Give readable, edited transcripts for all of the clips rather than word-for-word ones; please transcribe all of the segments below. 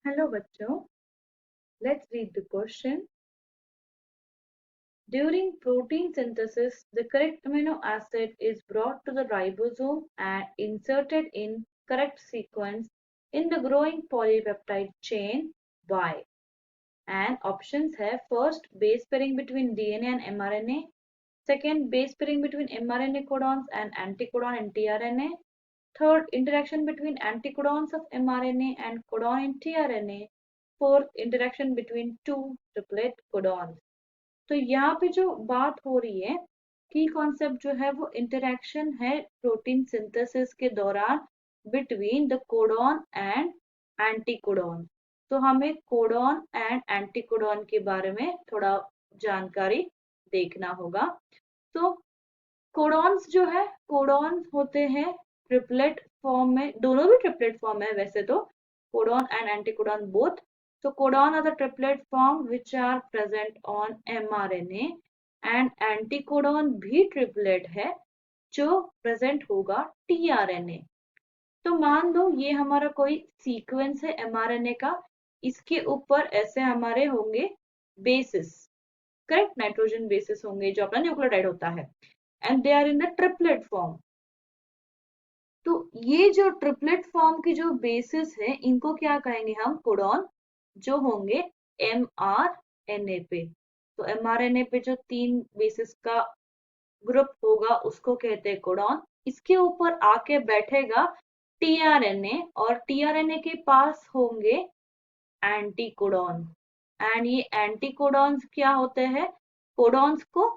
Hello बच्चों, let's read the question. During protein synthesis, the correct amino acid is brought to the ribosome and inserted in correct sequence in the growing polypeptide chain Y. And options have first base pairing between DNA and mRNA, second base pairing between mRNA codons and anticodon in tRNA, third interaction between anticodons of mRNA and codon in tRNA, fourth interaction between two triplet codons. तो यहाँ पे जो बात हो रही है की concept जो है वो इंटरेक्शन है प्रोटीन सिंथेसिस के दौरान between the codon and anticodon. तो हमें कोडॉन एंड एंटीकोडॉन के बारे में थोड़ा जानकारी देखना होगा। तो कोडॉन्स जो है कोडॉन्स होते हैं ट्रिपलेट फॉर्म में, दोनों भी ट्रिपलेट फॉर्म है वैसे तो, codon and anticodon both. So codon are the triplet form which are present on mRNA and anticodon भी triplet है जो present होगा tRNA। तो मान लो ये हमारा कोई सीक्वेंस है mRNA का, इसके ऊपर ऐसे हमारे होंगे बेसिस, करेक्ट, नाइट्रोजन बेसिस होंगे जो अपना न्यूक्लियोटाइड होता है, and they are in the triplet form. तो ये जो ट्रिपलेट फॉर्म की जो बेसिस है इनको क्या कहेंगे हम, कोडॉन, जो होंगे mRNA पे। तो mRNA पे जो तीन बेसिस का ग्रुप होगा उसको कहते हैं कोडॉन। इसके ऊपर आके बैठेगा tRNA और tRNA के पास होंगे एंटीकोडॉन। एंड ये एंटीकोडॉन्स क्या होते हैं, कोडॉन्स को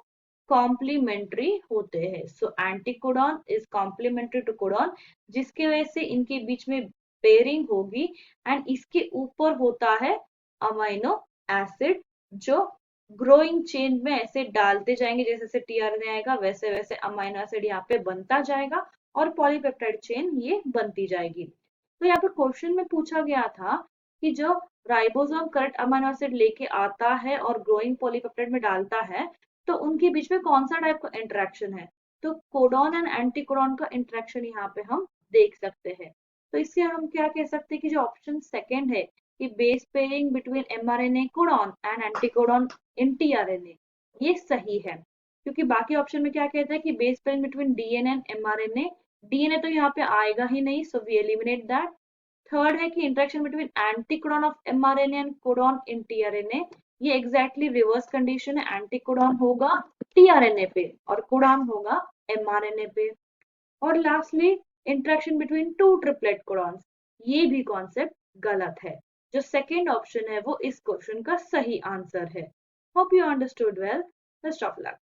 कॉम्प्लीमेंट्री होते हैं। So anticodon is complementary to codon, जिसकी वजह से इनके बीच में पेयरिंग होगी एंड इसके ऊपर होता है अमाइनो एसिड जो ग्रोइंग चेन में ऐसे डालते जाएंगे, जैसे जैसे टीआरएनए आएगा वैसे वैसे अमाइनो एसिड यहाँ पे बनता जाएगा और पॉलीपेप्टाइड चेन ये बनती जाएगी। तो यहाँ पे क्वेश्चन में पूछा गया था कि जो राइबोसोम करेक्ट अमीनो एसिड लेके आता है और ग्रोइंग पॉलीपेप्टाइड में डालता है तो उनके बीच में कौन सा टाइप का इंटरेक्शन है। तो कोडॉन एंड एंटीकोडॉन का इंटरेक्शन यहाँ पे हम देख सकते हैं। तो इससे हम क्या कह सकते हैं कि जो ऑप्शन सेकंड है कि base pairing between mRNA codon and anticodon in tRNA, ये सही है। क्योंकि बाकी ऑप्शन में क्या कहता है कि base pairing between DNA and mRNA, DNA तो यहाँ पे आएगा ही नहीं, so we eliminate that. Third है कि interaction between anticodon of mRNA and codon in tRNA, ये एग्जैक्टली रिवर्स कंडीशन है, एंटीकोडॉन होगा tRNA पे और कोडॉन होगा mRNA पे। और lastly interaction between two triplet codons, ये भी कॉन्सेप्ट गलत है। जो सेकेंड ऑप्शन है वो इस क्वेश्चन का सही आंसर है। Hope you understood well. Best of luck.